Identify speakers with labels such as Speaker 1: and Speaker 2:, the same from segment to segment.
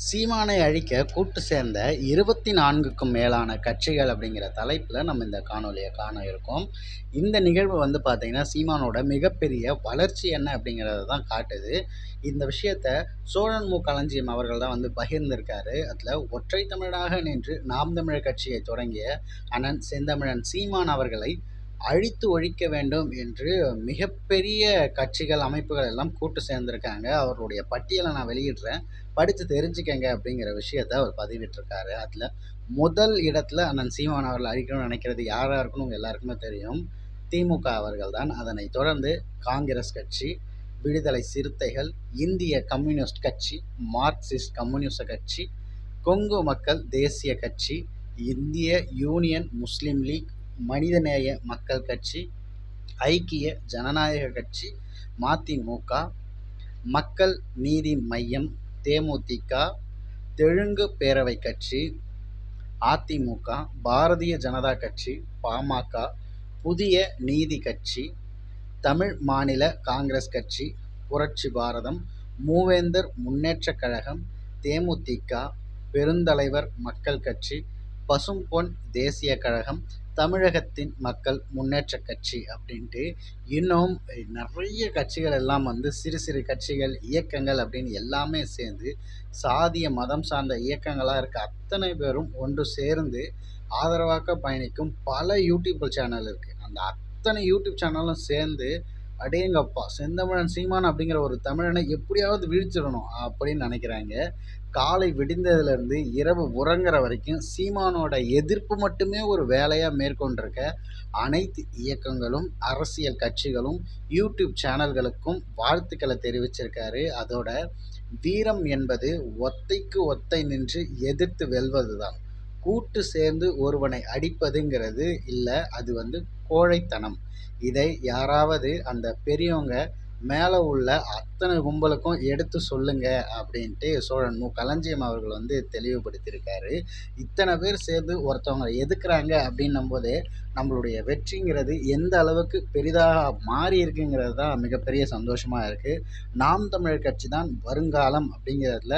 Speaker 1: சீமானை அழிக்க கூட்டு சேர்ந்த 24க்கும் மேலான கட்சிகள் அப்படிங்கிற தலைப்பில் நம்ம இந்த காணொலியை காண இருக்கோம். இந்த நிகழ்வு பார்த்தீங்கன்னா, சீமானோட மிகப்பெரிய வளர்ச்சி என்ன அப்படிங்கிறத தான் காட்டுது. இந்த விஷயத்த சோழன் மு. களஞ்சியம் அவர்கள் தான் பகிர்ந்திருக்காரு. அதில் ஒற்றை தமிழனாக நின்று நாம் தமிழர் கட்சியை தொடங்கிய அண்ணன் செந்தமிழன் சீமான் அவர்களை அழித்து ஒழிக்க வேண்டும் என்று மிகப்பெரிய கட்சிகள், அமைப்புகள் எல்லாம் கூட்டு சேர்ந்திருக்காங்க. அவர்களுடைய பட்டியலை நான் வெளியிடுறேன். படித்து தெரிஞ்சுக்கங்க அப்படிங்கிற விஷயத்த அவர் பதிவிட்டிருக்காரு. அதில் முதல் இடத்துல அண்ணன் சீமான் அவர்கள் அழிக்கணும்னு நினைக்கிறது யாராக இருக்குன்னு உங்கள் எல்லாருக்குமே தெரியும். திமுக அவர்கள் தான். அதனைத் தொடர்ந்து காங்கிரஸ் கட்சி, விடுதலை சிறுத்தைகள், இந்திய கம்யூனிஸ்ட் கட்சி, மார்க்சிஸ்ட் கம்யூனிச கட்சி, கொங்கு மக்கள் தேசிய கட்சி, இந்திய யூனியன் முஸ்லீம் லீக், மனிதநேய மக்கள் கட்சி, ஐக்கிய ஜனநாயக கட்சி, மதிமுக, மக்கள் நீதி மய்யம், தேமுதிக, தெலுங்கு பேரவை கட்சி, அதிமுக, பாரதிய ஜனதா கட்சி, பாமக, புதிய நீதி கட்சி, தமிழ் மாநில காங்கிரஸ் கட்சி, புரட்சி பாரதம், மூவேந்தர் முன்னேற்றக் கழகம், தேமுதிக, பெருந்தலைவர் மக்கள் கட்சி, பசும்பொன் தேசிய கழகம், தமிழகத்தின் மக்கள் முன்னேற்றக் கட்சி அப்படின்ட்டு இன்னும் நிறைய கட்சிகள் எல்லாம் சிறு சிறு கட்சிகள், இயக்கங்கள் அப்படின்னு எல்லாமே சேர்ந்து சாதிய மதம் சார்ந்த இயக்கங்களாக இருக்க அத்தனை பேரும் ஒன்று சேர்ந்து ஆதரவாக பயணிக்கும் பல யூடியூப் சேனல் இருக்குது. அந்த அத்தனை யூடியூப் சேனலும் சேர்ந்து அடேங்கப்பா செந்தமிழன் சீமான் அப்படிங்கிற ஒரு தமிழனை எப்படியாவது வீழ்த்திடணும் அப்படின்னு நினைக்கிறாங்க. காலை விடிந்ததுலேருந்து இரவு உறங்குற வரைக்கும் சீமானோட எதிர்ப்பு மட்டுமே ஒரு வேலையாக மேற்கொண்டிருக்க அனைத்து இயக்கங்களும், அரசியல் கட்சிகளும், யூடியூப் சேனல்களுக்கும் வாழ்த்துக்களை தெரிவிச்சிருக்காரு. அதோட வீரம் என்பது ஒத்தைக்கு ஒத்தை நின்று எதிர்த்து வெல்வது தான். கூட்டு சேர்ந்து ஒருவனை அடிப்பதுங்கிறது இல்லை, அது கோழைத்தனம். இதை யாராவது அந்த பெரியவங்க மேலே உள்ள அத்தனை கும்பலுக்கும் எடுத்து சொல்லுங்க அப்படின்ட்டு சோழன் மு. களஞ்சியம் அவர்கள் தெளிவுபடுத்தியிருக்காரு. இத்தனை பேர் சேர்ந்து ஒருத்தவங்க எதுக்குறாங்க அப்படின்னும் போதே நம்மளுடைய வெற்றிங்கிறது எந்த அளவுக்கு பெரிதாக மாறி இருக்குங்கிறது தான் மிகப்பெரிய சந்தோஷமாக இருக்குது. நாம் தமிழர் கட்சி தான் வருங்காலம் அப்படிங்கிறதுல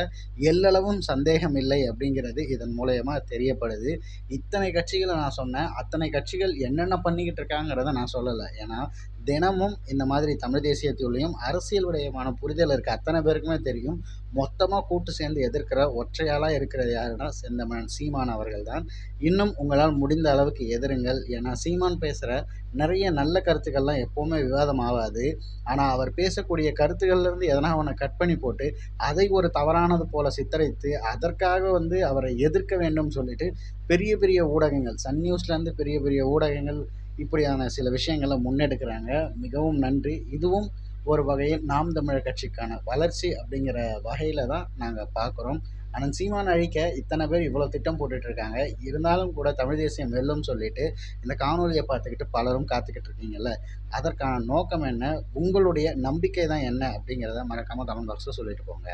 Speaker 1: எல்லளவும் சந்தேகம் இல்லை அப்படிங்கிறது இதன் மூலயமா தெரியப்படுது. இத்தனை கட்சிகளை நான் சொன்னேன், அத்தனை கட்சிகள் என்னென்ன பண்ணிக்கிட்டு இருக்காங்கிறத நான் சொல்லலை. ஏன்னா தினமும் இந்த மாதிரி தமிழ் தேசியத்துலேயும் அரசியலுடையமான புரிதல் இருக்க அத்தனை பேருக்குமே தெரியும். மொத்தமாக கூட்டு சேர்ந்து எதிர்க்கிற ஒற்றையாளாக இருக்கிறது யாருன்னா செந்தமிழன் சீமான் அவர்கள் தான். இன்னும் உங்களால் முடிந்த அளவுக்கு எதிருங்கள். ஏன்னா சீமான் பேசுகிற நிறைய நல்ல கருத்துக்கள்லாம் எப்போவுமே விவாதம் ஆகாது. ஆனால் அவர் பேசக்கூடிய கருத்துக்கள்லேருந்து எதனா ஒன்று கட் பண்ணி போட்டு அதை ஒரு தவறானது போல சித்தரித்து அதற்காக அவரை எதிர்க்க வேண்டும் சொல்லிட்டு பெரிய பெரிய ஊடகங்கள், சன் நியூஸ்லேருந்து பெரிய பெரிய ஊடகங்கள் இப்படியான சில விஷயங்களை முன்னெடுக்கிறாங்க. மிகவும் நன்றி. இதுவும் ஒரு வகையில் நாம் தமிழர் கட்சிக்கான வளர்ச்சி அப்படிங்கிற வகையில் தான் நாங்கள் பார்க்குறோம். ஆனால் சீமான் அழிக்க இத்தனை பேர் இவ்வளோ திட்டம் போட்டுட்ருக்காங்க. இருந்தாலும் கூட தமிழ் தேசியம் வெல்லும்னு சொல்லிட்டு இந்த காணொலியை பார்த்துக்கிட்டு பலரும் காத்துக்கிட்டு இருக்கீங்கல்ல, அதற்கான நோக்கம் என்ன, உங்களுடைய நம்பிக்கை தான் என்ன அப்படிங்கிறத மறக்காமல் கமெண்ட் பாக்ஸில் சொல்லிட்டு போங்க.